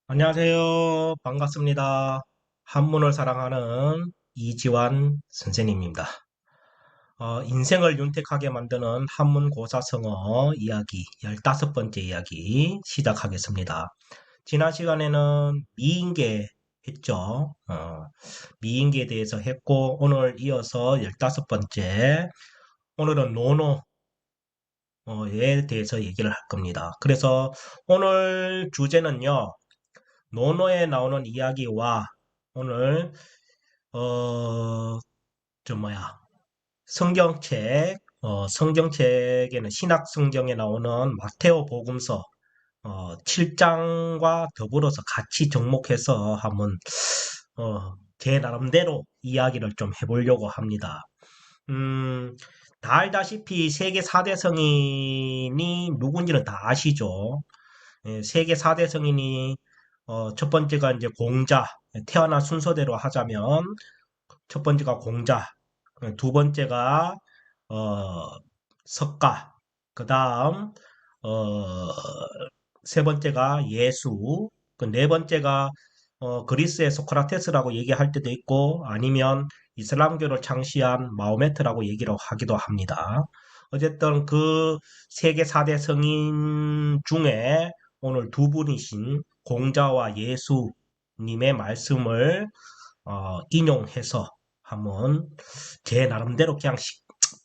안녕하세요. 반갑습니다. 한문을 사랑하는 이지환 선생님입니다. 인생을 윤택하게 만드는 한문 고사성어 이야기 15번째 이야기 시작하겠습니다. 지난 시간에는 미인계 했죠. 미인계에 대해서 했고 오늘 이어서 15번째 오늘은 논어에 대해서 얘기를 할 겁니다. 그래서 오늘 주제는요. 논어에 나오는 이야기와 오늘 어, 저 뭐야 성경책에는 신약 성경에 나오는 마테오 복음서 7장과 더불어서 같이 접목해서 한번 제 나름대로 이야기를 좀 해보려고 합니다. 음, 다 알다시피 세계 4대 성인이 누군지는 다 아시죠? 세계 4대 성인이 첫 번째가 이제 공자, 태어난 순서대로 하자면 첫 번째가 공자, 두 번째가 어, 석가, 그 다음 어, 세 번째가 예수, 그 네 번째가 그리스의 소크라테스라고 얘기할 때도 있고 아니면 이슬람교를 창시한 마호메트라고 얘기를 하기도 합니다. 어쨌든 그 세계 4대 성인 중에 오늘 두 분이신 공자와 예수님의 말씀을 인용해서 한번 제 나름대로 그냥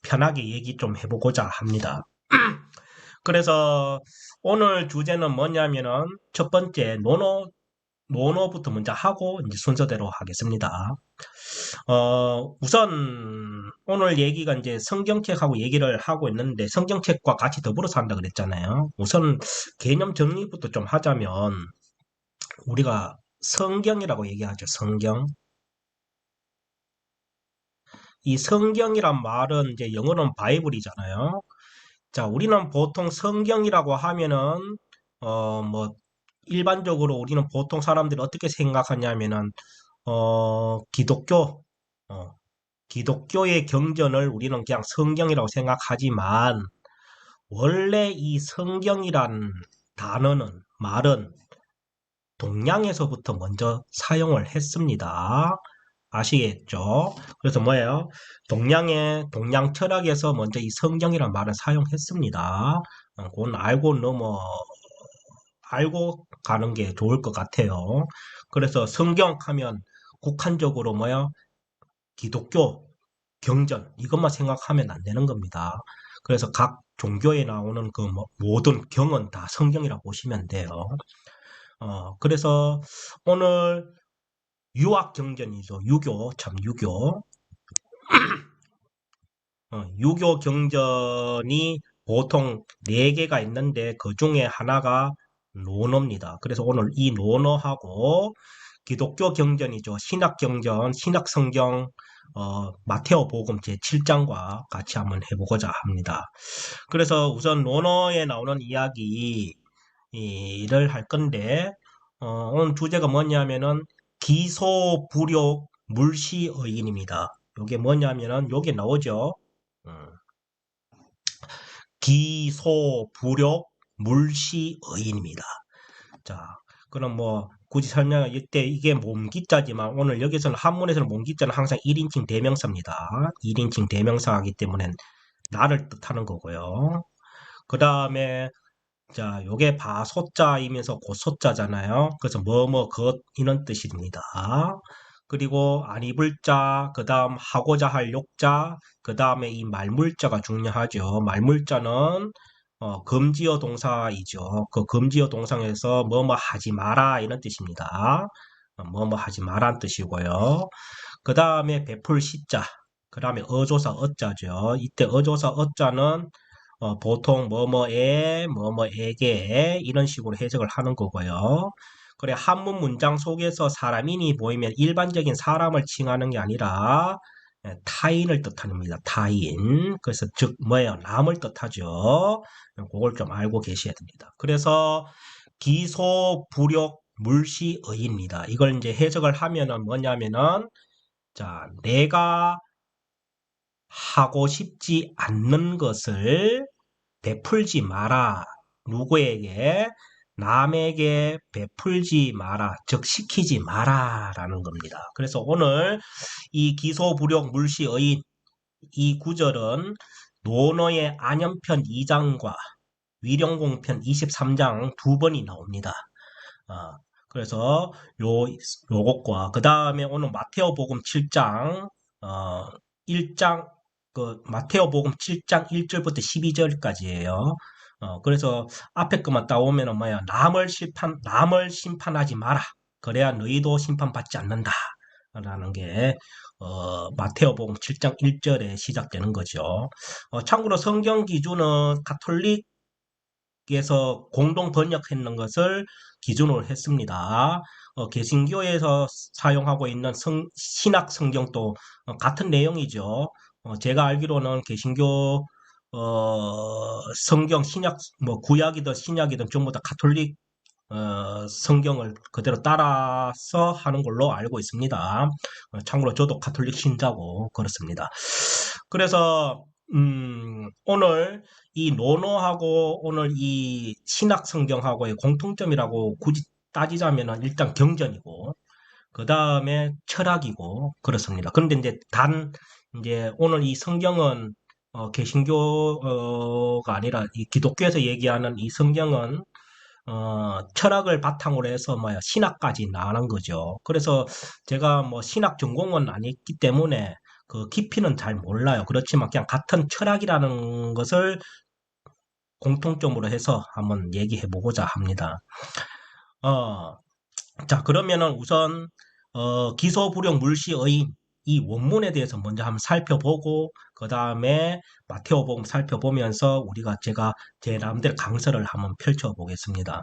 편하게 얘기 좀 해보고자 합니다. 그래서 오늘 주제는 뭐냐면은 첫 번째 논어부터 먼저 하고 이제 순서대로 하겠습니다. 우선 오늘 얘기가 이제 성경책하고 얘기를 하고 있는데 성경책과 같이 더불어서 한다 그랬잖아요. 우선 개념 정리부터 좀 하자면 우리가 성경이라고 얘기하죠. 성경. 이 성경이란 말은 이제 영어로는 바이블이잖아요. 자, 우리는 보통 성경이라고 하면은 뭐 일반적으로 우리는 보통 사람들이 어떻게 생각하냐면은 기독교 어, 기독교의 경전을 우리는 그냥 성경이라고 생각하지만 원래 이 성경이란 단어는 말은 동양에서부터 먼저 사용을 했습니다. 아시겠죠? 그래서 뭐예요? 동양 철학에서 먼저 이 성경이란 말을 사용했습니다. 그건 알고 가는 게 좋을 것 같아요. 그래서 성경 하면 국한적으로 뭐야? 기독교, 경전, 이것만 생각하면 안 되는 겁니다. 그래서 각 종교에 나오는 그 모든 경은 다 성경이라고 보시면 돼요. 그래서 오늘 유학 경전이죠. 유교. 유교 경전이 보통 4개가 있는데 그 중에 하나가 논어입니다. 그래서 오늘 이 논어하고 기독교 경전이죠. 신약 경전, 신약 성경, 마테오 복음 제7장과 같이 한번 해보고자 합니다. 그래서 우선 논어에 나오는 이야기를 할 건데, 오늘 주제가 뭐냐면은 기소불욕 물시의인입니다. 요게 뭐냐면은 요게 나오죠. 음, 기소불욕 물시의인입니다. 자, 그럼 뭐 굳이 설명할 이때 이게 몸기자지만 오늘 여기서는 한문에서는 몸기자는 항상 1인칭 대명사입니다. 1인칭 대명사이기 때문에 나를 뜻하는 거고요. 그 다음에 자, 요게 바소자이면서 고소자잖아요. 그래서 것 이런 뜻입니다. 그리고 안 입을 자, 그 다음 하고자 할 욕자, 그 다음에 이 말물자가 중요하죠. 말물자는 금지어 동사이죠. 그 금지어 동사에서 뭐뭐 하지 마라 이런 뜻입니다. 뭐뭐 하지 마라는 뜻이고요. 그 다음에 베풀 시자, 그 다음에 어조사 어자죠. 이때 어조사 어자는 보통 뭐뭐에 이런 식으로 해석을 하는 거고요. 그래 한문 문장 속에서 사람인이 보이면 일반적인 사람을 칭하는 게 아니라 타인을 뜻합니다. 타인. 그래서 즉 뭐예요? 남을 뜻하죠. 그걸 좀 알고 계셔야 됩니다. 그래서 기소불욕 물시의입니다. 이걸 이제 해석을 하면은 뭐냐면은 자, 내가 하고 싶지 않는 것을 베풀지 마라. 누구에게? 남에게 베풀지 마라, 즉 시키지 마라라는 겁니다. 그래서 오늘 이 기소불용 물시의인 이 구절은 논어의 안연편 2장과 위령공편 23장 두 번이 나옵니다. 그래서 요것과 그 다음에 오늘 마테오복음 7장 1장 마테오복음 7장 1절부터 12절까지예요. 그래서 앞에 것만 따오면은 뭐야 남을 심판하지 마라. 그래야 너희도 심판받지 않는다. 라는 게 마테오복음 7장 1절에 시작되는 거죠. 참고로 성경 기준은 가톨릭에서 공동 번역했는 것을 기준으로 했습니다. 개신교에서 사용하고 있는 신약 성경도 같은 내용이죠. 제가 알기로는 개신교 성경 신약 뭐 구약이든 신약이든 전부 다 가톨릭 성경을 그대로 따라서 하는 걸로 알고 있습니다. 참고로 저도 가톨릭 신자고 그렇습니다. 그래서 오늘 이 논어하고 오늘 이 신약 성경하고의 공통점이라고 굳이 따지자면은 일단 경전이고 그 다음에 철학이고 그렇습니다. 그런데 이제 오늘 이 성경은 개신교가 아니라 이 기독교에서 얘기하는 이 성경은 철학을 바탕으로 해서 신학까지 나가는 거죠. 그래서 제가 뭐 신학 전공은 아니기 때문에 그 깊이는 잘 몰라요. 그렇지만 그냥 같은 철학이라는 것을 공통점으로 해서 한번 얘기해 보고자 합니다. 자, 그러면은 우선 기소불용 물시의인 이 원문에 대해서 먼저 한번 살펴보고 그 다음에 마테오복음 살펴보면서 제가 제 나름대로 강서를 한번 펼쳐보겠습니다.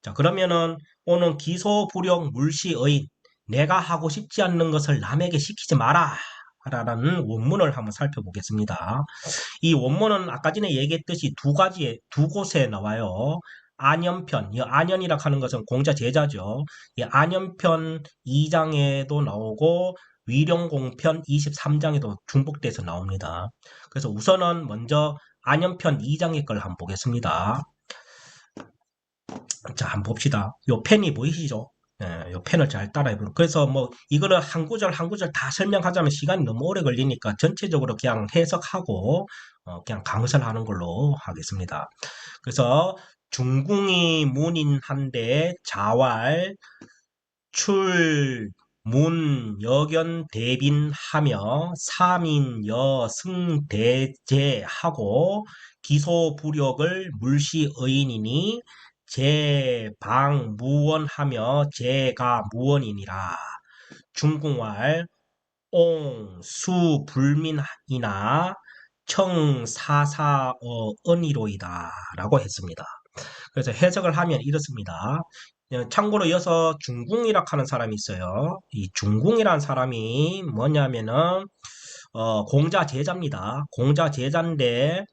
자, 그러면은 오늘 기소불용 물시의인 내가 하고 싶지 않는 것을 남에게 시키지 마라 라는 원문을 한번 살펴보겠습니다. 이 원문은 아까 전에 얘기했듯이 두 곳에 나와요. 안연편, 이 안연이라 하는 것은 공자 제자죠. 이 안연편 2장에도 나오고 위령공편 23장에도 중복돼서 나옵니다. 그래서 우선은 먼저 안연편 2장의 걸 한번 보겠습니다. 자, 한번 봅시다. 요 펜이 보이시죠? 예, 요 펜을 잘 따라해보세요. 그래서 뭐 이거를 한 구절 한 구절 다 설명하자면 시간이 너무 오래 걸리니까 전체적으로 그냥 해석하고 그냥 강설하는 걸로 하겠습니다. 그래서 중궁이 문인한데 자왈 출 문 여견 대빈하며 삼인여 승대제하고 기소부력을 물시의인이니 제방무원하며 제가무원이니라. 중궁왈 옹수불민이나 청사사언이로이다 라고 했습니다. 그래서 해석을 하면 이렇습니다. 참고로 이어서 중궁이라 하는 사람이 있어요. 이 중궁이라는 사람이 뭐냐면은 공자 제자입니다. 공자 제자인데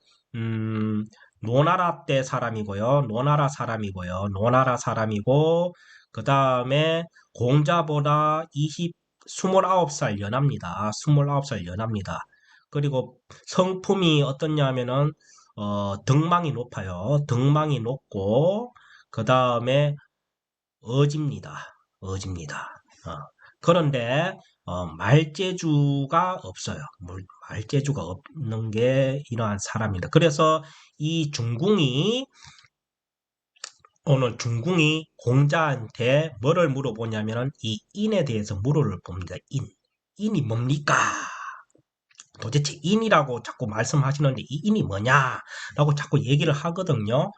노나라 때 사람이고요. 노나라 사람이고 그 다음에 공자보다 29살 연합니다. 29살 연합니다. 그리고 성품이 어떻냐면은 덕망이 높아요. 덕망이 높고 그 다음에 어집니다. 그런데 말재주가 없어요. 말재주가 없는 게 이러한 사람입니다. 그래서 이 오늘 중궁이 공자한테 뭐를 물어보냐면은 이 인에 대해서 물어봅니다. 인이 뭡니까? 도대체 인이라고 자꾸 말씀하시는데 이 인이 뭐냐라고 자꾸 얘기를 하거든요.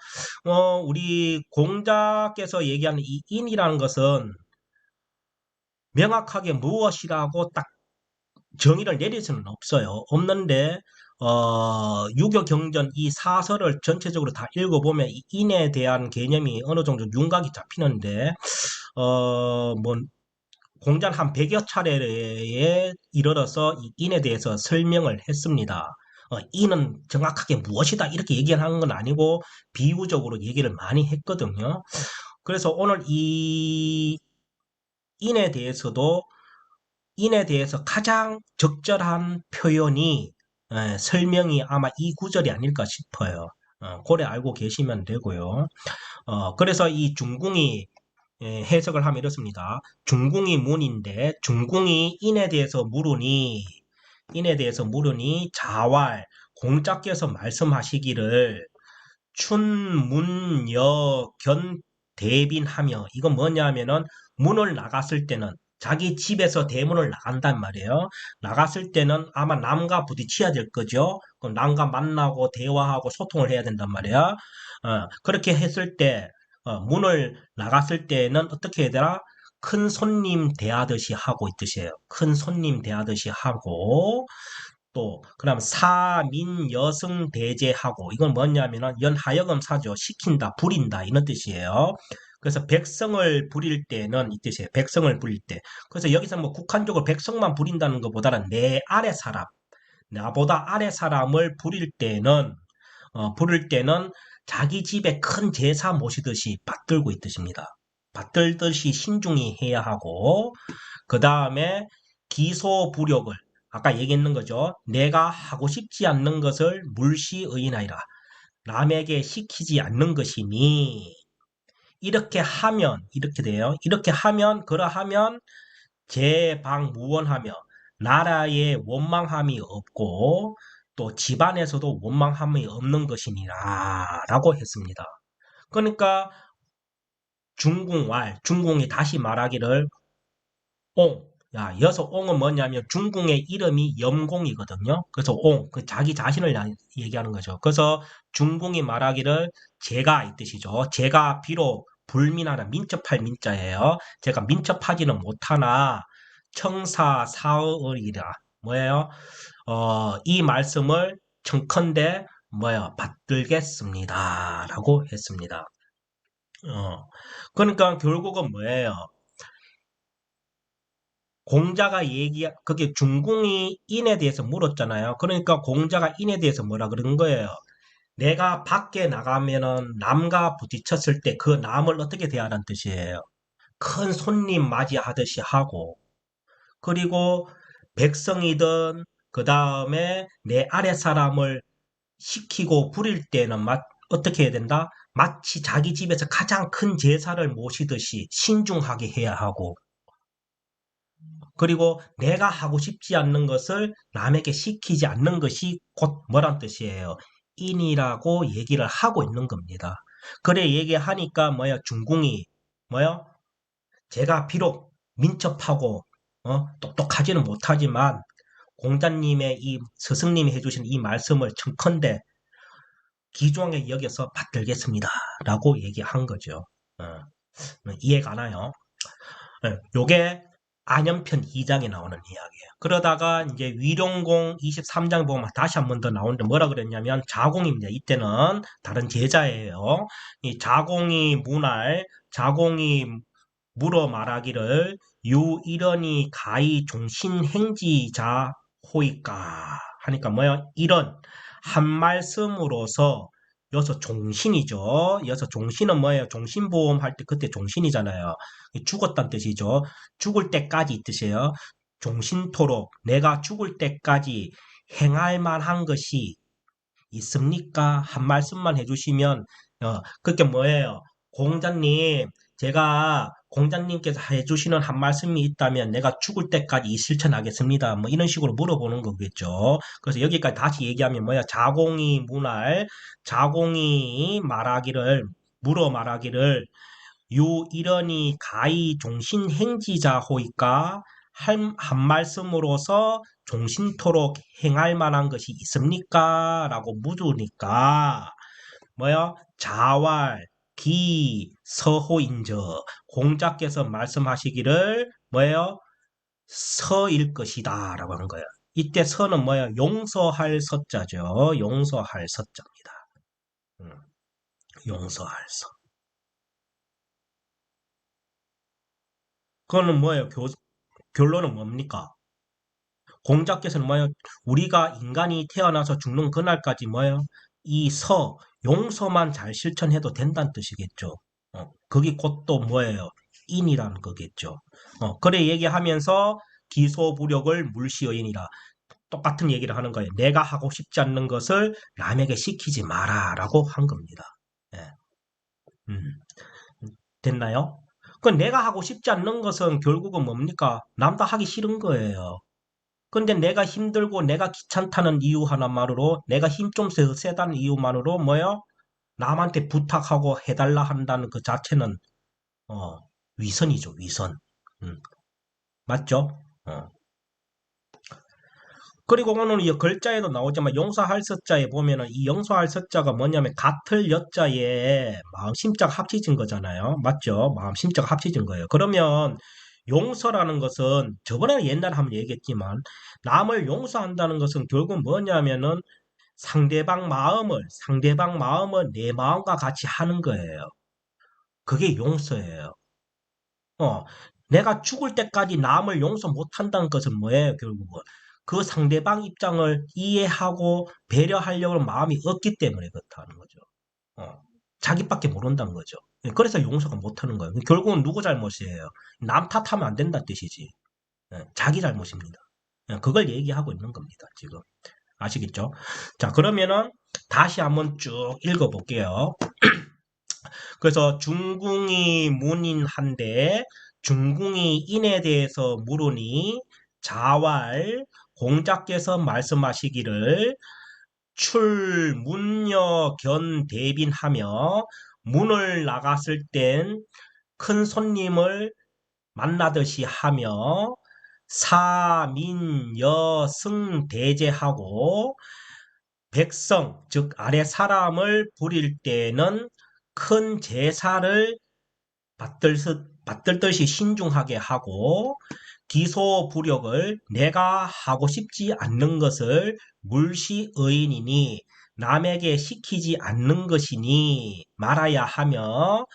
우리 공자께서 얘기하는 이 인이라는 것은 명확하게 무엇이라고 딱 정의를 내릴 수는 없는데 유교경전 이 사설을 전체적으로 다 읽어보면 이 인에 대한 개념이 어느 정도 윤곽이 잡히는데 뭐 공자는 한 100여 차례에 이르러서 이 인에 대해서 설명을 했습니다. 인은 정확하게 무엇이다 이렇게 얘기하는 건 아니고 비유적으로 얘기를 많이 했거든요. 그래서 오늘 이 인에 대해서 가장 적절한 표현이 설명이 아마 이 구절이 아닐까 싶어요. 고래 알고 계시면 되고요. 그래서 이 중궁이 해석을 하면 이렇습니다. 중궁이 문인데 중궁이 인에 대해서 물으니 자왈 공자께서 말씀하시기를 춘문여견 대빈하며 이건 뭐냐면은 문을 나갔을 때는 자기 집에서 대문을 나간단 말이에요. 나갔을 때는 아마 남과 부딪혀야 될 거죠. 그럼 남과 만나고 대화하고 소통을 해야 된단 말이야. 그렇게 했을 때 문을 나갔을 때는 어떻게 해야 되나? 큰 손님 대하듯이 하고 있듯이에요. 큰 손님 대하듯이 하고 또 그다음 사민여승 대제하고 이건 뭐냐면은 연하여금 사죠. 시킨다, 부린다 이런 뜻이에요. 그래서 백성을 부릴 때는 이 뜻이에요. 백성을 부릴 때. 그래서 여기서 뭐 국한적으로 백성만 부린다는 것보다는 내 아래 사람, 나보다 아래 사람을 부릴 때는 자기 집에 큰 제사 모시듯이 받들고 있듯입니다. 받들듯이 신중히 해야 하고 그 다음에 기소부력을 아까 얘기했는 거죠. 내가 하고 싶지 않는 것을 물시의나이라. 남에게 시키지 않는 것이니 이렇게 하면 이렇게 돼요. 이렇게 하면 그러하면 제방무원하며 나라에 원망함이 없고 또 집안에서도 원망함이 없는 것이니라 라고 했습니다. 그러니까 중궁이 다시 말하기를 옹. 야, 여기서 옹은 뭐냐면 중궁의 이름이 염공이거든요. 그래서 옹, 그 자기 자신을 얘기하는 거죠. 그래서 중궁이 말하기를 제가 이 뜻이죠. 제가 비록 불민하나 민첩할 민자예요. 제가 민첩하지는 못하나 청사사의이라 뭐예요? 이 말씀을 청컨대 뭐야 받들겠습니다라고 했습니다. 그러니까 결국은 뭐예요? 그게 중궁이 인에 대해서 물었잖아요. 그러니까 공자가 인에 대해서 뭐라 그런 거예요? 내가 밖에 나가면은 남과 부딪혔을 때 그 남을 어떻게 대하라는 뜻이에요. 큰 손님 맞이하듯이 하고, 그리고 백성이든 그 다음에 내 아래 사람을 시키고 부릴 때는 어떻게 해야 된다? 마치 자기 집에서 가장 큰 제사를 모시듯이 신중하게 해야 하고, 그리고 내가 하고 싶지 않는 것을 남에게 시키지 않는 것이 곧 뭐란 뜻이에요? 인이라고 얘기를 하고 있는 겁니다. 그래 얘기하니까 뭐야 중궁이 뭐야 제가 비록 민첩하고 똑똑하지는 못하지만 공자님의 이 스승님이 해주신 이 말씀을 청컨대 귀중하게 여겨서 받들겠습니다. 라고 얘기한 거죠. 어, 이해가 가나요? 요게 안연편 2장에 나오는 이야기예요. 그러다가 이제 위룡공 23장 보면 다시 한 번 더 나오는데 뭐라 그랬냐면 자공입니다. 이때는 다른 제자예요. 이 자공이 물어 말하기를 유이런이 가히 종신행지자 호이까 하니까 뭐야? 이런 한 말씀으로서 여기서 종신이죠. 여기서 종신은 뭐예요? 종신보험 할 때 그때 종신이잖아요. 죽었다는 뜻이죠. 죽을 때까지 이 뜻이에요. 종신토록 내가 죽을 때까지 행할 만한 것이 있습니까? 한 말씀만 해주시면 그게 뭐예요? 공자님, 제가 공자님께서 해주시는 한 말씀이 있다면 내가 죽을 때까지 이 실천하겠습니다. 뭐 이런 식으로 물어보는 거겠죠. 그래서 여기까지 다시 얘기하면 뭐야? 자공이 물어 말하기를 유이러니 가히 종신행지자호이까 한 말씀으로서 종신토록 행할 만한 것이 있습니까? 라고 묻으니까 뭐야? 자왈 기 서호인저 공자께서 말씀하시기를 뭐예요? 서일 것이다 라고 한 거예요. 이때 서는 뭐야? 용서할 서자죠. 용서할 서자입니다. 용서할 서. 그거는 뭐예요? 결론은 뭡니까? 공자께서는 뭐예요? 우리가 인간이 태어나서 죽는 그날까지 뭐예요? 용서만 잘 실천해도 된다는 뜻이겠죠. 그게 곧 또 뭐예요? 인이라는 거겠죠. 그래 얘기하면서 기소부력을 물시여인이라 똑같은 얘기를 하는 거예요. 내가 하고 싶지 않는 것을 남에게 시키지 마라라고 한 겁니다. 예. 음, 됐나요? 그 내가 하고 싶지 않는 것은 결국은 뭡니까? 남도 하기 싫은 거예요. 근데 내가 힘들고 내가 귀찮다는 이유 하나만으로 내가 힘 좀 세다는 이유만으로 뭐요? 남한테 부탁하고 해달라 한다는 그 자체는 어, 위선이죠, 위선. 음, 맞죠? 어. 그리고 오늘 이 글자에도 나오지만 용서할 서자에 보면은 이 용서할 서자가 뭐냐면 같을 여자에 마음 심자가 합쳐진 거잖아요. 맞죠? 마음 심자가 합쳐진 거예요. 그러면 용서라는 것은 저번에 옛날에 한번 얘기했지만 남을 용서한다는 것은 결국 뭐냐면은 상대방 마음을 내 마음과 같이 하는 거예요. 그게 용서예요. 어, 내가 죽을 때까지 남을 용서 못한다는 것은 뭐예요, 결국은? 그 상대방 입장을 이해하고 배려하려고 하는 마음이 없기 때문에 그렇다는 거죠. 어, 자기밖에 모른다는 거죠. 예, 그래서 용서가 못하는 거예요. 결국은 누구 잘못이에요? 남 탓하면 안 된다는 뜻이지. 예, 자기 잘못입니다. 예, 그걸 얘기하고 있는 겁니다, 지금. 아시겠죠? 자, 그러면은 다시 한번 쭉 읽어볼게요. 그래서 중궁이 문인한데 중궁이 인에 대해서 물으니 자왈 공자께서 말씀하시기를 출문여 견대빈하며 문을 나갔을 땐 큰 손님을 만나듯이 하며 사민여승 대제하고 백성, 즉 아래 사람을 부릴 때는 큰 제사를 받들 듯이 신중하게 하고 기소부력을 내가 하고 싶지 않는 것을 물시의인이니 남에게 시키지 않는 것이니 말아야 하며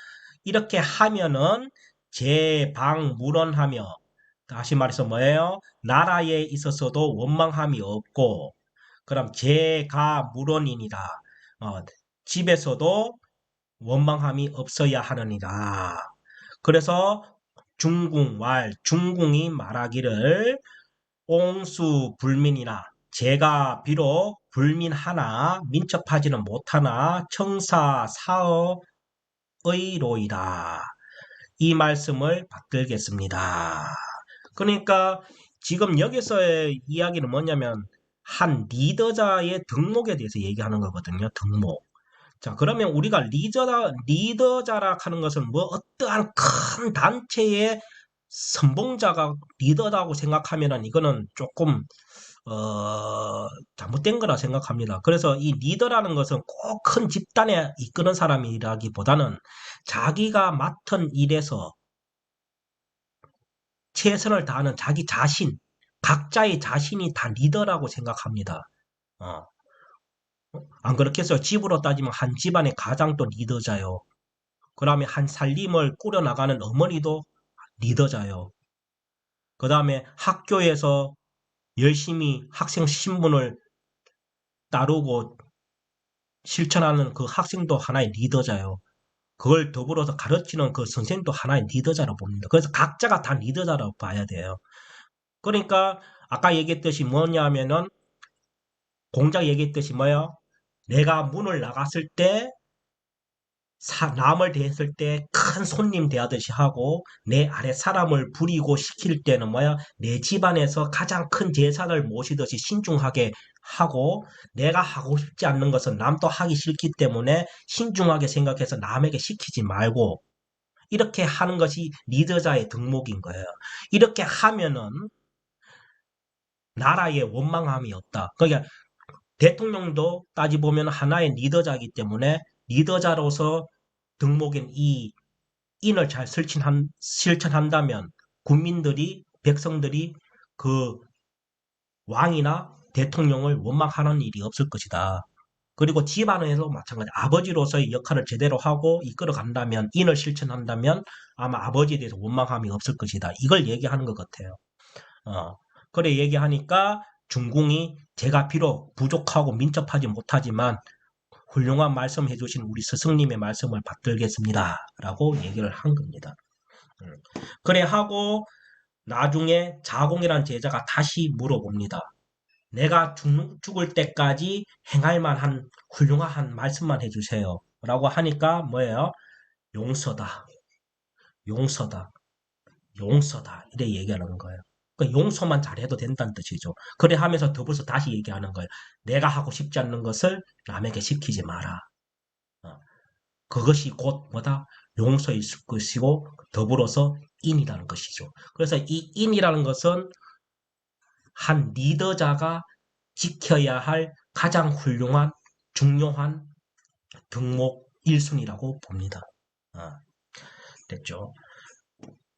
이렇게 하면은 제방무론하며 다시 말해서 뭐예요? 나라에 있어서도 원망함이 없고 그럼 제가 물론이니라. 집에서도 원망함이 없어야 하느니라. 그래서 중궁이 말하기를 옹수불민이나 제가 비록 불민하나 민첩하지는 못하나 청사사의로이다. 이 말씀을 받들겠습니다. 그러니까 지금 여기서의 이야기는 뭐냐면 한 리더자의 덕목에 대해서 얘기하는 거거든요. 덕목. 자, 그러면 우리가 리더자라 하는 것은 뭐 어떠한 큰 단체의 선봉자가 리더라고 생각하면은 이거는 조금 잘못된 거라 생각합니다. 그래서 이 리더라는 것은 꼭 큰 집단에 이끄는 사람이라기보다는 자기가 맡은 일에서 최선을 다하는 자기 자신, 각자의 자신이 다 리더라고 생각합니다. 어, 안 그렇겠어요? 집으로 따지면 한 집안의 가장도 리더자요. 그 다음에 한 살림을 꾸려나가는 어머니도 리더자요. 그 다음에 학교에서 열심히 학생 신분을 따르고 실천하는 그 학생도 하나의 리더자요. 그걸 더불어서 가르치는 그 선생님도 하나의 리더자로 봅니다. 그래서 각자가 다 리더자라고 봐야 돼요. 그러니까 아까 얘기했듯이 뭐냐면은 공작 얘기했듯이 뭐야? 내가 문을 나갔을 때 남을 대했을 때 큰 손님 대하듯이 하고 내 아래 사람을 부리고 시킬 때는 뭐야? 내 집안에서 가장 큰 제사를 모시듯이 신중하게 하고 내가 하고 싶지 않는 것은 남도 하기 싫기 때문에 신중하게 생각해서 남에게 시키지 말고 이렇게 하는 것이 리더자의 덕목인 거예요. 이렇게 하면은 나라에 원망함이 없다. 그러니까 대통령도 따지보면 하나의 리더자이기 때문에 리더자로서 덕목인 이 인을 잘 실천한다면 국민들이, 백성들이 그 왕이나 대통령을 원망하는 일이 없을 것이다. 그리고 집안에도 마찬가지. 아버지로서의 역할을 제대로 하고 이끌어 간다면, 인을 실천한다면 아마 아버지에 대해서 원망함이 없을 것이다. 이걸 얘기하는 것 같아요. 어, 그래 얘기하니까 중궁이 제가 비록 부족하고 민첩하지 못하지만 훌륭한 말씀 해주신 우리 스승님의 말씀을 받들겠습니다. 라고 얘기를 한 겁니다. 음. 그래 하고 나중에 자공이란 제자가 다시 물어봅니다. 내가 죽을 때까지 행할 만한 훌륭한 말씀만 해주세요. 라고 하니까 뭐예요? 용서다, 용서다, 용서다. 이래 얘기하는 거예요. 그 용서만 잘해도 된다는 뜻이죠. 그래 하면서 더불어서 다시 얘기하는 거예요. 내가 하고 싶지 않는 것을 남에게 시키지 마라. 어, 그것이 곧 뭐다? 용서일 것이고 더불어서 인이라는 것이죠. 그래서 이 인이라는 것은 한 리더자가 지켜야 할 가장 훌륭한 중요한 등목 1순위라고 봅니다. 어, 됐죠.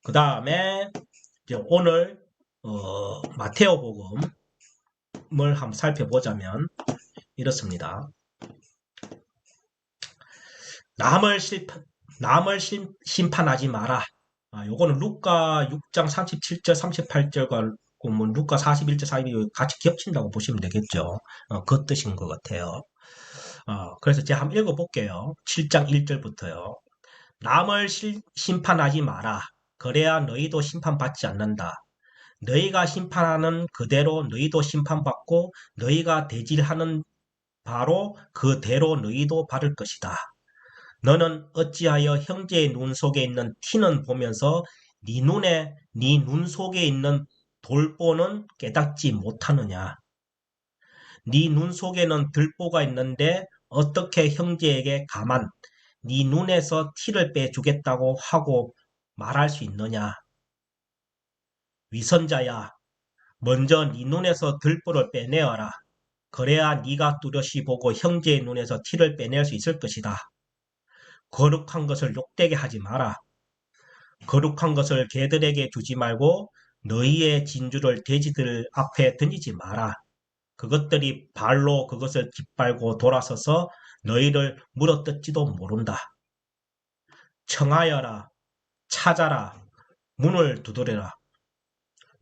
그 다음에 오늘 마테오복음을 한번 살펴보자면 이렇습니다. 남을 심판하지 마라. 요거는 루카 6장 37절 38절과 뭐 루카 41절 42절 같이 겹친다고 보시면 되겠죠. 그 뜻인 것 같아요. 그래서 제가 한번 읽어볼게요. 7장 1절부터요. 남을 심판하지 마라. 그래야 너희도 심판받지 않는다. 너희가 심판하는 그대로 너희도 심판받고 너희가 대질하는 바로 그대로 너희도 받을 것이다. 너는 어찌하여 형제의 눈 속에 있는 티는 보면서 네 눈 속에 있는 돌보는 깨닫지 못하느냐? 네 눈 속에는 들보가 있는데 어떻게 형제에게 가만 네 눈에서 티를 빼주겠다고 하고 말할 수 있느냐? 위선자야, 먼저 네 눈에서 들보를 빼내어라. 그래야 네가 뚜렷이 보고 형제의 눈에서 티를 빼낼 수 있을 것이다. 거룩한 것을 욕되게 하지 마라. 거룩한 것을 개들에게 주지 말고 너희의 진주를 돼지들 앞에 던지지 마라. 그것들이 발로 그것을 짓밟고 돌아서서 너희를 물어뜯지도 모른다. 청하여라, 찾아라, 문을 두드려라.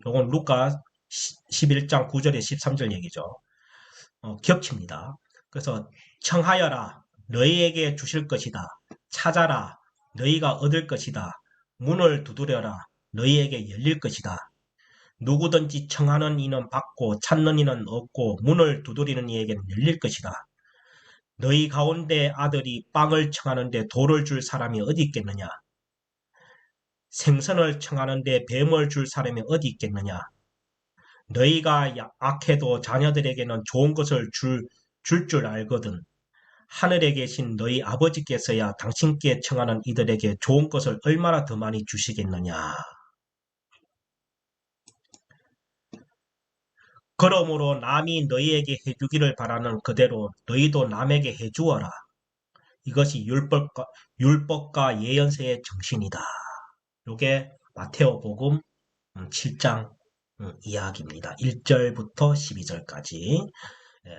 요건 루카 11장 9절에 13절 얘기죠. 겹칩니다. 그래서 청하여라, 너희에게 주실 것이다. 찾아라, 너희가 얻을 것이다. 문을 두드려라, 너희에게 열릴 것이다. 누구든지 청하는 이는 받고 찾는 이는 얻고 문을 두드리는 이에게는 열릴 것이다. 너희 가운데 아들이 빵을 청하는데 돌을 줄 사람이 어디 있겠느냐? 생선을 청하는데 뱀을 줄 사람이 어디 있겠느냐? 너희가 악해도 자녀들에게는 좋은 것을 줄 알거든. 하늘에 계신 너희 아버지께서야 당신께 청하는 이들에게 좋은 것을 얼마나 더 많이 주시겠느냐. 그러므로 남이 너희에게 해주기를 바라는 그대로 너희도 남에게 해주어라. 이것이 율법과 예언서의 정신이다. 요게 마테오복음 7장 이야기입니다. 1절부터 12절까지. 예.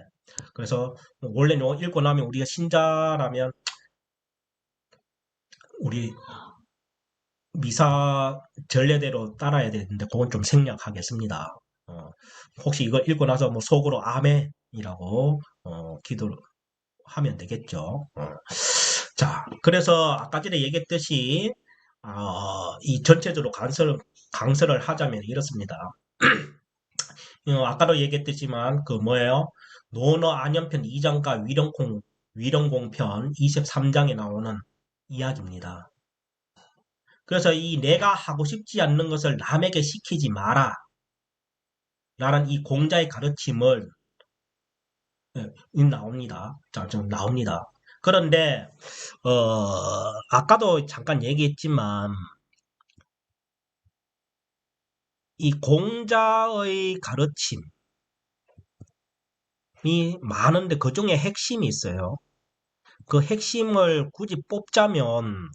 그래서 원래는 읽고 나면 우리가 신자라면 우리 미사 전례대로 따라야 되는데 그건 좀 생략하겠습니다. 혹시 이거 읽고 나서 뭐 속으로 아멘이라고 기도를 하면 되겠죠. 자, 그래서 아까 전에 얘기했듯이 이 전체적으로 강설을 하자면 이렇습니다. 아까도 얘기했듯지만 그 뭐예요? 노너 안연편 2장과 위령공편 23장에 나오는 이야기입니다. 그래서 이 내가 하고 싶지 않는 것을 남에게 시키지 마라 라는 이 공자의 가르침을 나옵니다. 자, 좀 나옵니다. 그런데 아까도 잠깐 얘기했지만 이 공자의 가르침이 많은데 그 중에 핵심이 있어요. 그 핵심을 굳이 뽑자면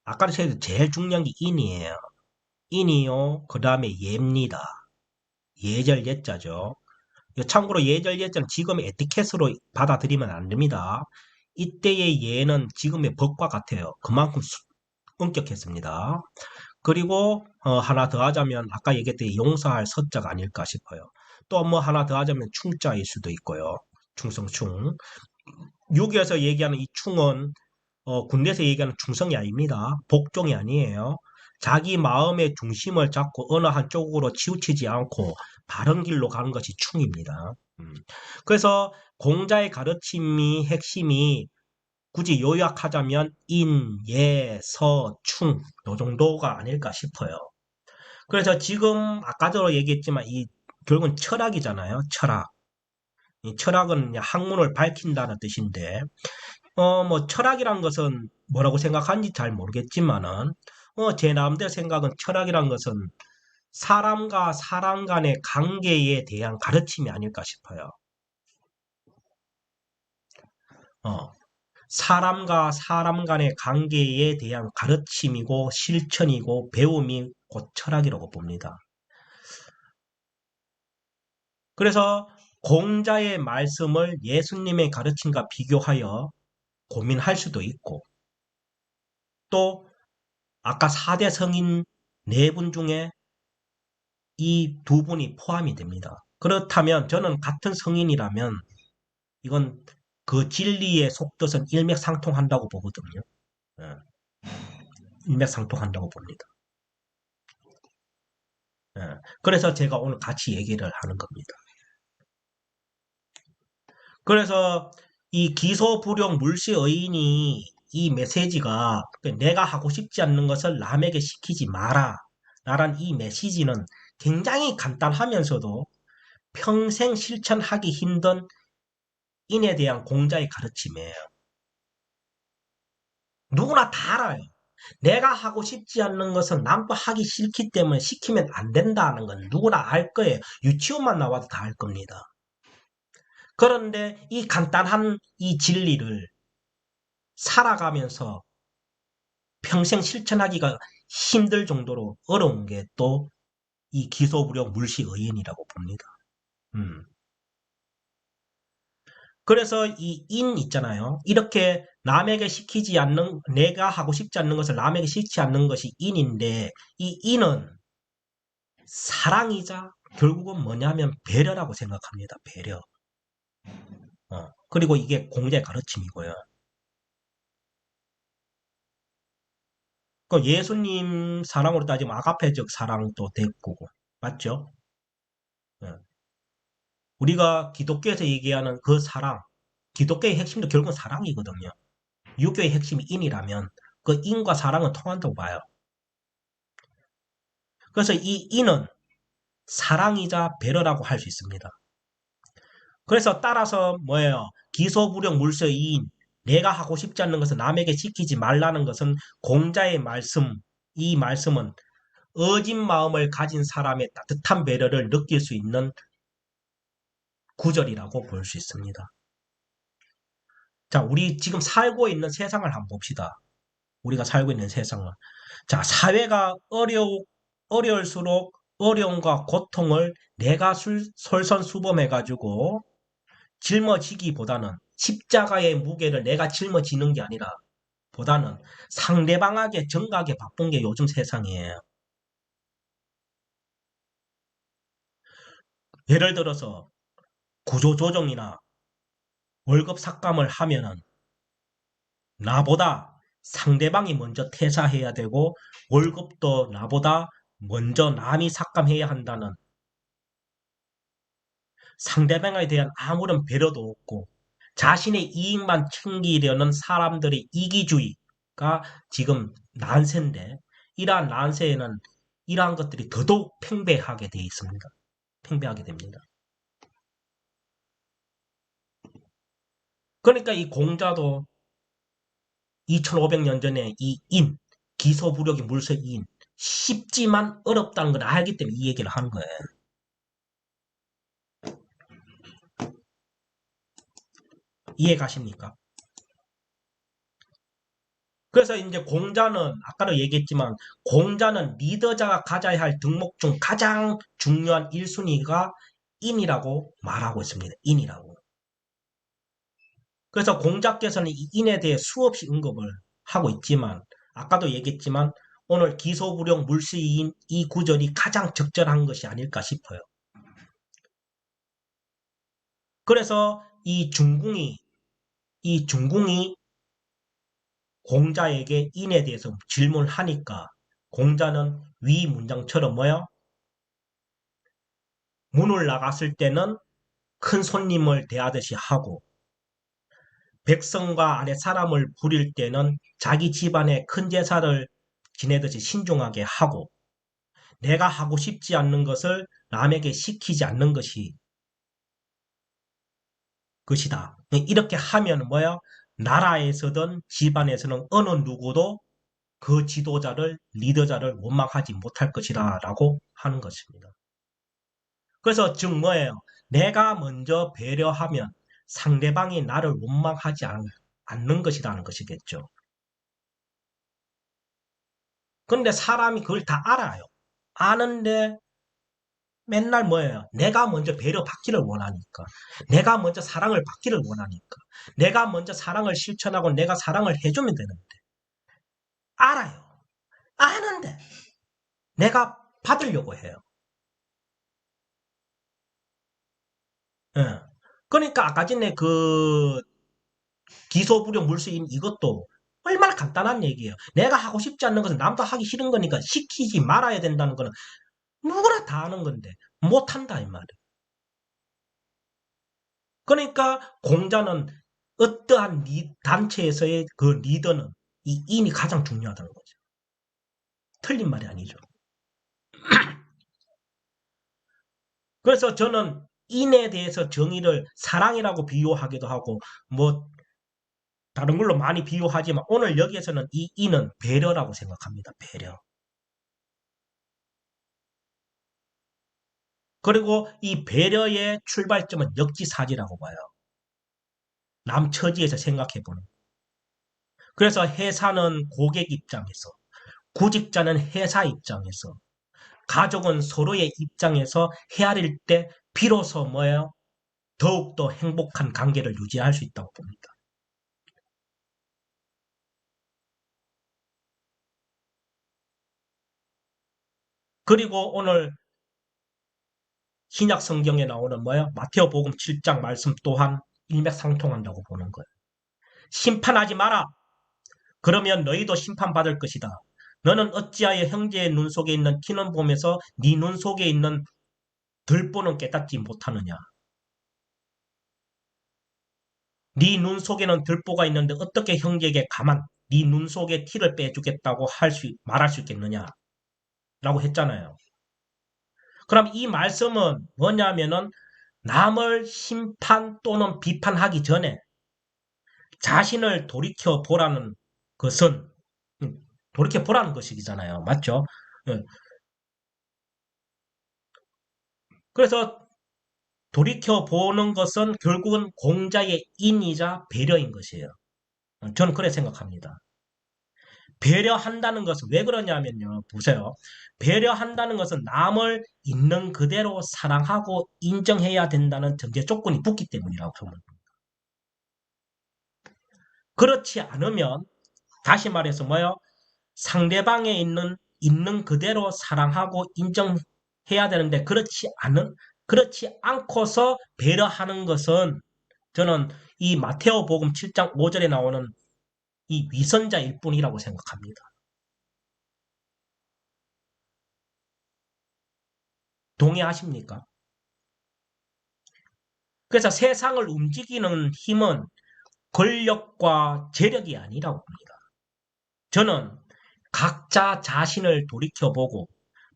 아까도 제일 중요한 게 인이에요. 인이요. 그 다음에 예입니다. 예절 예자죠. 참고로 예절 예자는 지금의 에티켓으로 받아들이면 안 됩니다. 이때의 예는 지금의 법과 같아요. 그만큼 엄격했습니다. 그리고 하나 더 하자면 아까 얘기했듯이 용서할 서자가 아닐까 싶어요. 또 뭐 하나 더 하자면 충자일 수도 있고요. 충성충. 여기에서 얘기하는 이 충은 군대에서 얘기하는 충성이 아닙니다. 복종이 아니에요. 자기 마음의 중심을 잡고 어느 한쪽으로 치우치지 않고 바른 길로 가는 것이 충입니다. 그래서 공자의 가르침이 핵심이 굳이 요약하자면 인, 예, 서, 충 요 정도가 아닐까 싶어요. 그래서 지금 아까도 얘기했지만 이 결국은 철학이잖아요. 철학. 이 철학은 학문을 밝힌다는 뜻인데 뭐 철학이란 것은 뭐라고 생각하는지 잘 모르겠지만은 제 나름대로 생각은 철학이란 것은 사람과 사람 간의 관계에 대한 가르침이 아닐까 싶어요. 어, 사람과 사람 간의 관계에 대한 가르침이고 실천이고 배움이 곧 철학이라고 봅니다. 그래서 공자의 말씀을 예수님의 가르침과 비교하여 고민할 수도 있고 또 아까 4대 성인 4분 중에 이 두 분이 포함이 됩니다. 그렇다면 저는 같은 성인이라면 이건 그 진리의 속뜻은 일맥상통한다고 보거든요. 예, 일맥상통한다고 봅니다. 예, 그래서 제가 오늘 같이 얘기를 하는 겁니다. 그래서 이 기소불용 물시의인이 이 메시지가 내가 하고 싶지 않는 것을 남에게 시키지 마라. 라는 이 메시지는 굉장히 간단하면서도 평생 실천하기 힘든 인에 대한 공자의 가르침이에요. 누구나 다 알아요. 내가 하고 싶지 않는 것은 남도 하기 싫기 때문에 시키면 안 된다는 건 누구나 알 거예요. 유치원만 나와도 다 알 겁니다. 그런데 이 간단한 이 진리를 살아가면서 평생 실천하기가 힘들 정도로 어려운 게 또 이 기소부력 물시의인이라고 봅니다. 음. 그래서 이 인 있잖아요. 이렇게 남에게 시키지 않는, 내가 하고 싶지 않는 것을 남에게 시키지 않는 것이 인인데, 이 인은 사랑이자 결국은 뭐냐면 배려라고 생각합니다. 배려. 그리고 이게 공자의 가르침이고요. 그 예수님 사랑으로 따지면 아가페적 사랑도 됐고, 맞죠? 예. 우리가 기독교에서 얘기하는 그 사랑, 기독교의 핵심도 결국은 사랑이거든요. 유교의 핵심이 인이라면 그 인과 사랑은 통한다고 봐요. 그래서 이 인은 사랑이자 배려라고 할 수 있습니다. 그래서 따라서 뭐예요? 기소불용 물서이인 내가 하고 싶지 않는 것은 남에게 시키지 말라는 것은 공자의 말씀, 이 말씀은 어진 마음을 가진 사람의 따뜻한 배려를 느낄 수 있는 구절이라고 볼 수 있습니다. 자, 우리 지금 살고 있는 세상을 한번 봅시다. 우리가 살고 있는 세상을. 자, 사회가 어려울수록 어려움과 고통을 내가 솔선수범해가지고 짊어지기보다는 십자가의 무게를 내가 짊어지는 게 아니라 보다는 상대방에게 정각에 바쁜 게 요즘 세상이에요. 예를 들어서 구조조정이나 월급 삭감을 하면은 나보다 상대방이 먼저 퇴사해야 되고 월급도 나보다 먼저 남이 삭감해야 한다는 상대방에 대한 아무런 배려도 없고 자신의 이익만 챙기려는 사람들의 이기주의가 지금 난세인데 이러한 난세에는 이러한 것들이 더더욱 팽배하게 되어 있습니다. 팽배하게 됩니다. 그러니까 이 공자도 2500년 전에 이 인, 기소부력이 물서인 쉽지만 어렵다는 걸 알기 때문에 이 얘기를 하는 거예요. 이해 가십니까? 그래서 이제 공자는 아까도 얘기했지만 공자는 리더자가 가져야 할 덕목 중 가장 중요한 1순위가 인이라고 말하고 있습니다. 인이라고. 그래서 공자께서는 이 인에 대해 수없이 언급을 하고 있지만 아까도 얘기했지만 오늘 기소부령 물시인 이 구절이 가장 적절한 것이 아닐까 싶어요. 그래서 이 중궁이 공자에게 인에 대해서 질문을 하니까 공자는 위 문장처럼 뭐요? 문을 나갔을 때는 큰 손님을 대하듯이 하고 백성과 아래 사람을 부릴 때는 자기 집안의 큰 제사를 지내듯이 신중하게 하고 내가 하고 싶지 않는 것을 남에게 시키지 않는 것이다. 이렇게 하면 뭐야? 나라에서든 집안에서는 어느 누구도 그 지도자를, 리더자를 원망하지 못할 것이다 라고 하는 것입니다. 그래서 즉 뭐예요? 내가 먼저 배려하면 상대방이 나를 원망하지 않는 것이라는 것이겠죠. 근데 사람이 그걸 다 알아요. 아는데 맨날 뭐예요? 내가 먼저 배려받기를 원하니까. 내가 먼저 사랑을 받기를 원하니까. 내가 먼저 사랑을 실천하고 내가 사랑을 해주면 되는데. 알아요. 아는데 내가 받으려고 해요. 예. 그러니까 아까 전에 그 기소부려 물수인 이것도 얼마나 간단한 얘기예요. 내가 하고 싶지 않는 것은 남도 하기 싫은 거니까 시키지 말아야 된다는 거는 누구나 다 아는 건데 못한다 이 말이에요. 그러니까 공자는 어떠한 단체에서의 그 리더는 이 인이 가장 중요하다는 거죠. 틀린 말이 아니죠. 그래서 저는 인에 대해서 정의를 사랑이라고 비유하기도 하고 뭐 다른 걸로 많이 비유하지만 오늘 여기에서는 이 인은 배려라고 생각합니다. 배려. 그리고 이 배려의 출발점은 역지사지라고 봐요. 남 처지에서 생각해보는. 그래서 회사는 고객 입장에서, 구직자는 회사 입장에서, 가족은 서로의 입장에서 헤아릴 때 비로소 뭐예요? 더욱더 행복한 관계를 유지할 수 있다고 봅니다. 그리고 오늘 신약 성경에 나오는 뭐예요? 마태오복음 7장 말씀 또한 일맥상통한다고 보는 거예요. 심판하지 마라. 그러면 너희도 심판받을 것이다. 너는 어찌하여 형제의 눈 속에 있는 티는 보면서 네 눈 속에 있는 들보는 깨닫지 못하느냐. 네 눈 속에는 들보가 있는데 어떻게 형제에게 가만 네 눈 속에 티를 빼주겠다고 말할 수 있겠느냐. 라고 했잖아요. 그럼 이 말씀은 뭐냐면은 남을 심판 또는 비판하기 전에 자신을 돌이켜 보라는 것은 돌이켜 보라는 것이잖아요. 맞죠? 예. 그래서 돌이켜 보는 것은 결국은 공자의 인이자 배려인 것이에요. 저는 그렇게 생각합니다. 배려한다는 것은 왜 그러냐면요. 보세요. 배려한다는 것은 남을 있는 그대로 사랑하고 인정해야 된다는 전제 조건이 붙기 때문이라고 저는. 그렇지 않으면 다시 말해서 뭐요? 상대방에 있는 그대로 사랑하고 인정해야 되는데 그렇지 않고서 배려하는 것은 저는 이 마테오 복음 7장 5절에 나오는 이 위선자일 뿐이라고 생각합니다. 동의하십니까? 그래서 세상을 움직이는 힘은 권력과 재력이 아니라고 봅니다. 저는 각자 자신을 돌이켜보고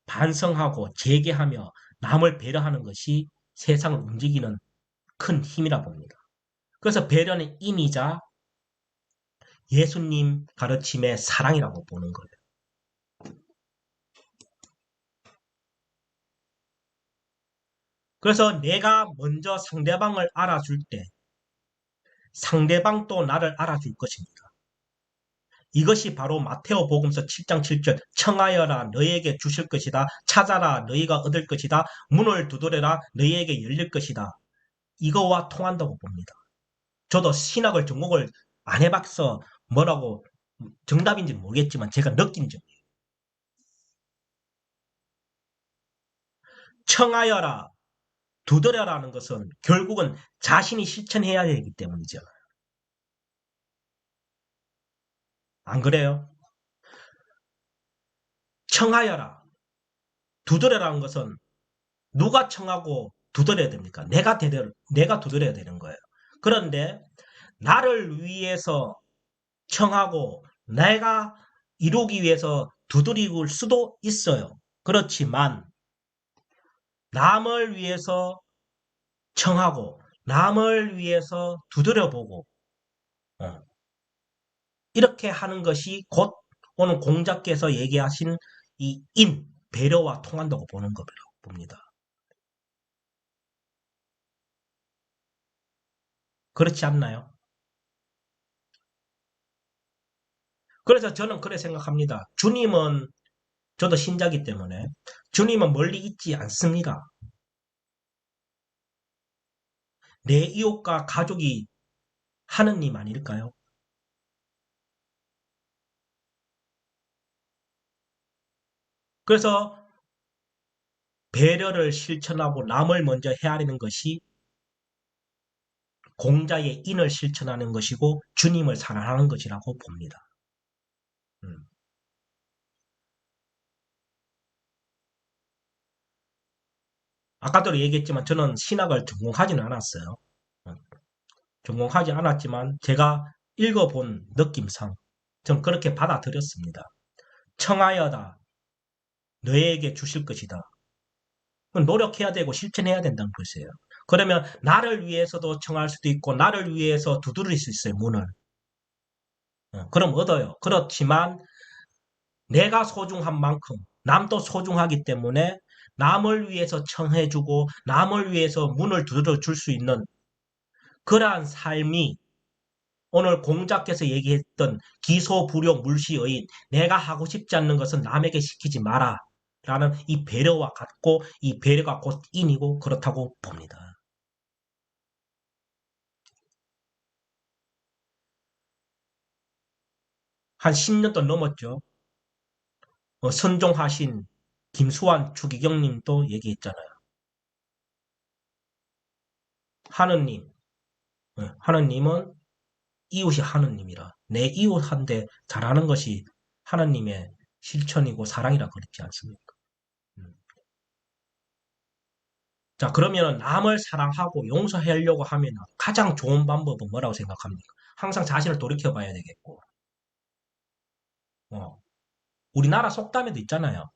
반성하고 재개하며 남을 배려하는 것이 세상을 움직이는 큰 힘이라 봅니다. 그래서 배려는 인이자 예수님 가르침의 사랑이라고 보는 거예요. 그래서 내가 먼저 상대방을 알아줄 때 상대방도 나를 알아줄 것입니다. 이것이 바로 마테오 복음서 7장 7절 청하여라 너희에게 주실 것이다. 찾아라 너희가 얻을 것이다. 문을 두드려라 너희에게 열릴 것이다. 이거와 통한다고 봅니다. 저도 신학을 전공을 안 해봐서 뭐라고 정답인지는 모르겠지만 제가 느낀 점. 청하여라 두드려라는 것은 결국은 자신이 실천해야 되기 때문이죠. 안 그래요? 청하여라 두드려라는 것은 누가 청하고 두드려야 됩니까? 내가 두드려야 되는 거예요. 그런데 나를 위해서 청하고 내가 이루기 위해서 두드릴 수도 있어요. 그렇지만 남을 위해서 청하고 남을 위해서 두드려보고 어, 이렇게 하는 것이 곧 오늘 공자께서 얘기하신 이 배려와 통한다고 보는 겁니다. 봅니다. 그렇지 않나요? 그래서 저는 그래 생각합니다. 주님은 저도 신자기 때문에 주님은 멀리 있지 않습니다. 내 이웃과 가족이 하느님 아닐까요? 그래서 배려를 실천하고 남을 먼저 헤아리는 것이 공자의 인을 실천하는 것이고 주님을 사랑하는 것이라고 봅니다. 음. 아까도 얘기했지만 저는 신학을 전공하지는 않았어요. 음. 전공하지 않았지만 제가 읽어본 느낌상 전 그렇게 받아들였습니다. 청하여다 너에게 주실 것이다. 노력해야 되고 실천해야 된다는 것이에요. 그러면 나를 위해서도 청할 수도 있고 나를 위해서 두드릴 수 있어요. 문을. 그럼 얻어요. 그렇지만 내가 소중한 만큼 남도 소중하기 때문에 남을 위해서 청해주고 남을 위해서 문을 두드려 줄 수 있는 그러한 삶이 오늘 공자께서 얘기했던 기소불용 물시여인 내가 하고 싶지 않는 것은 남에게 시키지 마라 라는 이 배려와 같고 이 배려가 곧 인이고 그렇다고 봅니다. 한 10년도 넘었죠. 선종하신 김수환 추기경님도 얘기했잖아요. 하느님, 하느님은 이웃이 하느님이라 내 이웃한테 잘하는 것이 하느님의 실천이고 사랑이라 그랬지 않습니까? 음. 자, 그러면 남을 사랑하고 용서하려고 하면 가장 좋은 방법은 뭐라고 생각합니까? 항상 자신을 돌이켜 봐야 되겠고, 어, 우리나라 속담에도 있잖아요.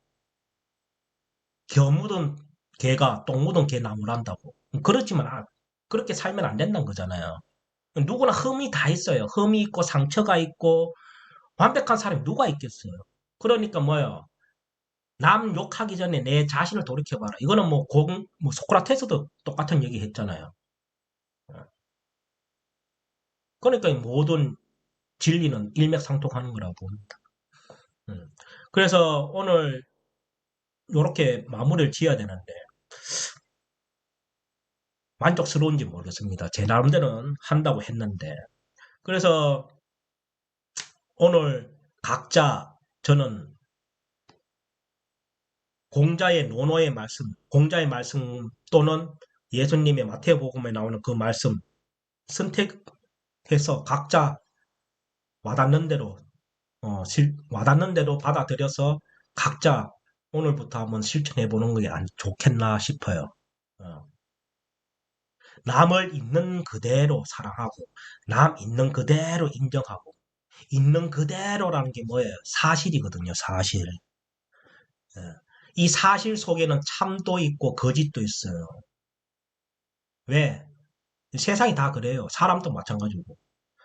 겨 묻은 개가 똥 묻은 개 나무란다고. 그렇지만 그렇게 살면 안 된다는 거잖아요. 누구나 흠이 다 있어요. 흠이 있고 상처가 있고 완벽한 사람이 누가 있겠어요. 그러니까 뭐예요? 남 욕하기 전에 내 자신을 돌이켜봐라. 이거는 뭐 소크라테스도 똑같은 얘기 했잖아요. 그러니까 모든 진리는 일맥상통하는 거라고 봅니다. 음. 그래서 오늘 이렇게 마무리를 지어야 되는데 만족스러운지 모르겠습니다. 제 나름대로는 한다고 했는데 그래서 오늘 각자 저는 공자의 말씀 또는 예수님의 마태복음에 나오는 그 말씀 선택해서 각자 와닿는 대로 와닿는 대로 받아들여서 각자 오늘부터 한번 실천해 보는 게 안 좋겠나 싶어요. 어, 남을 있는 그대로 사랑하고 남 있는 그대로 인정하고 있는 그대로라는 게 뭐예요? 사실이거든요. 사실. 예. 이 사실 속에는 참도 있고 거짓도 있어요. 왜? 세상이 다 그래요. 사람도 마찬가지고.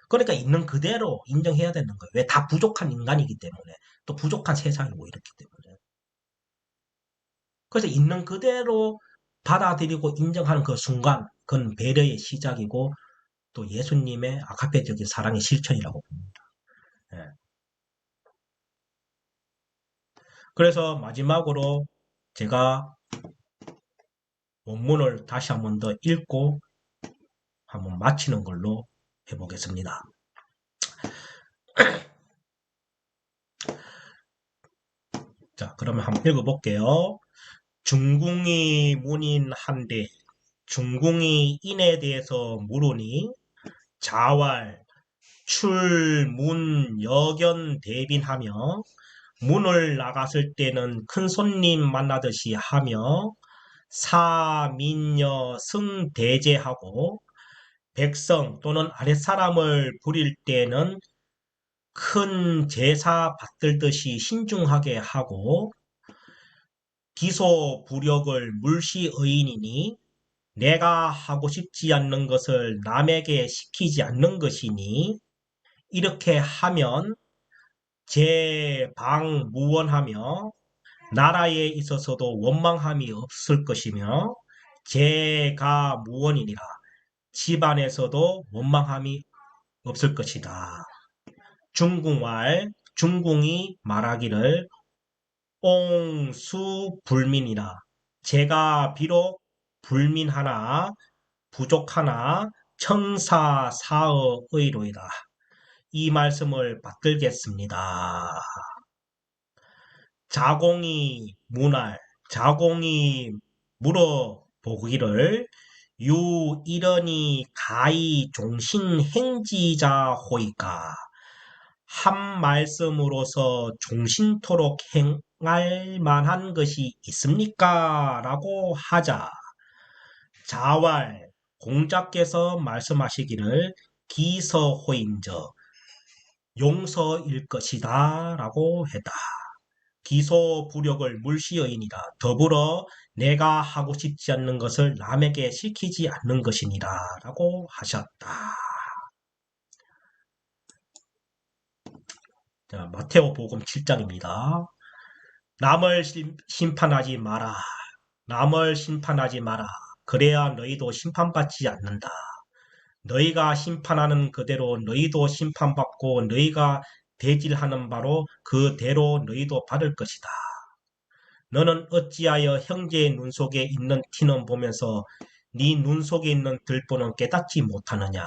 그러니까 있는 그대로 인정해야 되는 거예요. 왜? 다 부족한 인간이기 때문에. 또 부족한 세상이고 이렇기 때문에. 그래서 있는 그대로 받아들이고 인정하는 그 순간, 그건 배려의 시작이고 또 예수님의 아카페적인 사랑의 실천이라고 봅니다. 예. 그래서 마지막으로 제가 원문을 다시 한번 더 읽고 한번 마치는 걸로 해보겠습니다. 자, 그러면 한번 읽어볼게요. 중궁이 문인한데 중궁이 인에 대해서 물으니 자왈 출문 여견 대빈하며 문을 나갔을 때는 큰 손님 만나듯이 하며 사민여 승대제하고 백성 또는 아랫사람을 부릴 때는 큰 제사 받들듯이 신중하게 하고 기소부력을 물시의인이니 내가 하고 싶지 않는 것을 남에게 시키지 않는 것이니 이렇게 하면 제방무원하며 나라에 있어서도 원망함이 없을 것이며 제가무원이니라 집안에서도 원망함이 없을 것이다. 중궁이 말하기를 옹수불민이라 제가 비록 불민하나 부족하나 청사사의로이다. 이 말씀을 받들겠습니다. 자공이 물어보기를 유이러니 가히 종신행지자호이까 한 말씀으로서 종신토록 행할 만한 것이 있습니까? 라고 하자 자왈 공자께서 말씀하시기를 기서호인저 용서일 것이다 라고 했다. 기소부력을 물시어이니라 더불어 내가 하고 싶지 않는 것을 남에게 시키지 않는 것이니라 라고 하셨다. 자, 마태오복음 7장입니다. 남을 심판하지 마라. 남을 심판하지 마라. 그래야 너희도 심판받지 않는다. 너희가 심판하는 그대로 너희도 심판받고 너희가 대질하는 바로 그대로 너희도 받을 것이다. 너는 어찌하여 형제의 눈 속에 있는 티는 보면서 네 눈 속에 있는 들보는 깨닫지 못하느냐.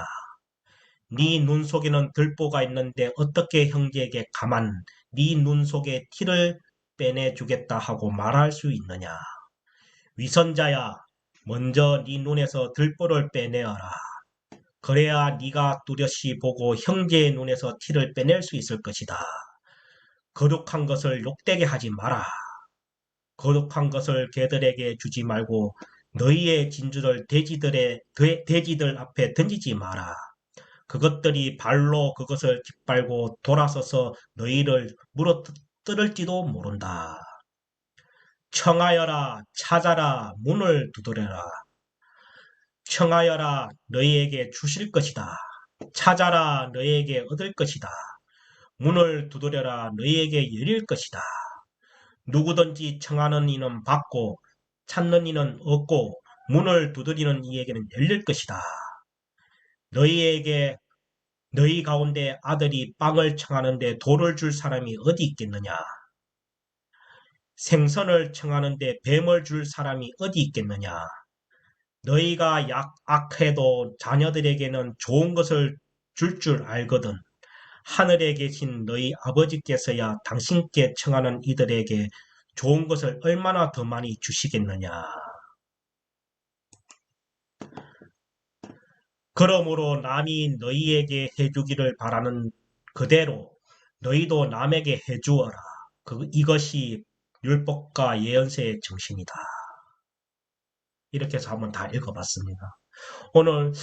네 눈 속에는 들보가 있는데 어떻게 형제에게 가만 네 눈 속에 티를 빼내주겠다 하고 말할 수 있느냐. 위선자야 먼저 네 눈에서 들보를 빼내어라. 그래야 네가 뚜렷이 보고 형제의 눈에서 티를 빼낼 수 있을 것이다. 거룩한 것을 욕되게 하지 마라. 거룩한 것을 개들에게 주지 말고 너희의 진주를 돼지들 앞에 던지지 마라. 그것들이 발로 그것을 짓밟고 돌아서서 너희를 물어뜯을지도 모른다. 청하여라 찾아라 문을 두드려라. 청하여라 너희에게 주실 것이다. 찾아라 너희에게 얻을 것이다. 문을 두드려라 너희에게 열릴 것이다. 누구든지 청하는 이는 받고 찾는 이는 얻고 문을 두드리는 이에게는 열릴 것이다. 너희 가운데 아들이 빵을 청하는데 돌을 줄 사람이 어디 있겠느냐? 생선을 청하는데 뱀을 줄 사람이 어디 있겠느냐? 너희가 악해도 자녀들에게는 좋은 것을 줄 알거든. 하늘에 계신 너희 아버지께서야 당신께 청하는 이들에게 좋은 것을 얼마나 더 많이 주시겠느냐. 그러므로 남이 너희에게 해주기를 바라는 그대로 너희도 남에게 해주어라. 이것이 율법과 예언서의 정신이다. 이렇게 해서 한번 다 읽어봤습니다. 오늘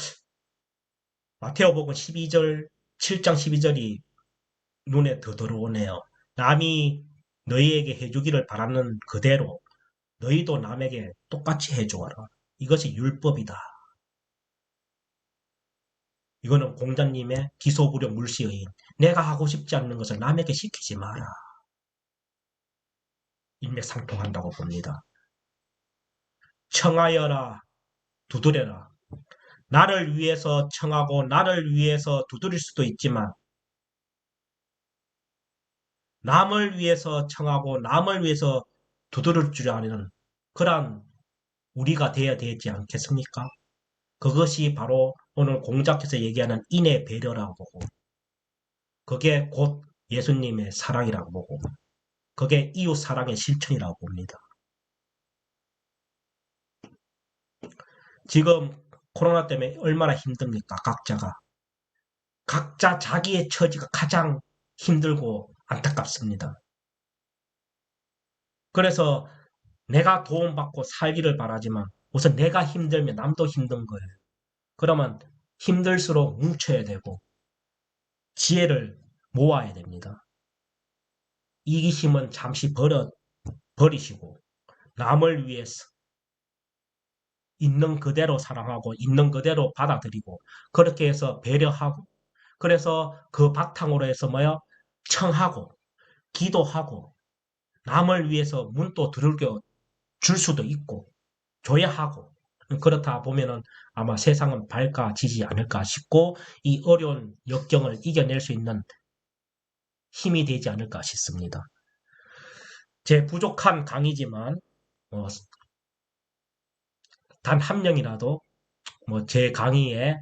마태오복음 7장 12절이 눈에 더 들어오네요. 남이 너희에게 해주기를 바라는 그대로 너희도 남에게 똑같이 해주어라. 이것이 율법이다. 이거는 공자님의 기소부력 물시의인. 내가 하고 싶지 않는 것을 남에게 시키지 마라. 일맥상통한다고 봅니다. 청하여라, 두드려라. 나를 위해서 청하고 나를 위해서 두드릴 수도 있지만 남을 위해서 청하고 남을 위해서 두드릴 줄 아는 그러한 우리가 되어야 되지 않겠습니까? 그것이 바로 오늘 공자께서 얘기하는 인의 배려라고 보고 그게 곧 예수님의 사랑이라고 보고 그게 이웃 사랑의 실천이라고 봅니다. 지금 코로나 때문에 얼마나 힘듭니까? 각자 자기의 처지가 가장 힘들고 안타깝습니다. 그래서 내가 도움받고 살기를 바라지만 우선 내가 힘들면 남도 힘든 거예요. 그러면 힘들수록 뭉쳐야 되고 지혜를 모아야 됩니다. 이기심은 잠시 버리시고 남을 위해서 있는 그대로 사랑하고 있는 그대로 받아들이고 그렇게 해서 배려하고 그래서 그 바탕으로 해서 뭐야? 청하고 기도하고 남을 위해서 문도 두들겨 줄 수도 있고 줘야 하고 그렇다 보면은 아마 세상은 밝아지지 않을까 싶고 이 어려운 역경을 이겨낼 수 있는 힘이 되지 않을까 싶습니다. 제 부족한 강의지만 단 한 명이라도 제 강의에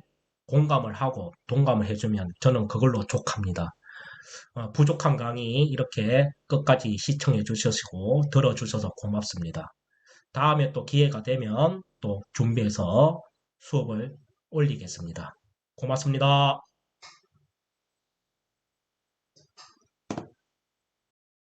공감을 하고 동감을 해주면 저는 그걸로 족합니다. 부족한 강의 이렇게 끝까지 시청해 주시고 들어주셔서 고맙습니다. 다음에 또 기회가 되면 또 준비해서 수업을 올리겠습니다. 고맙습니다.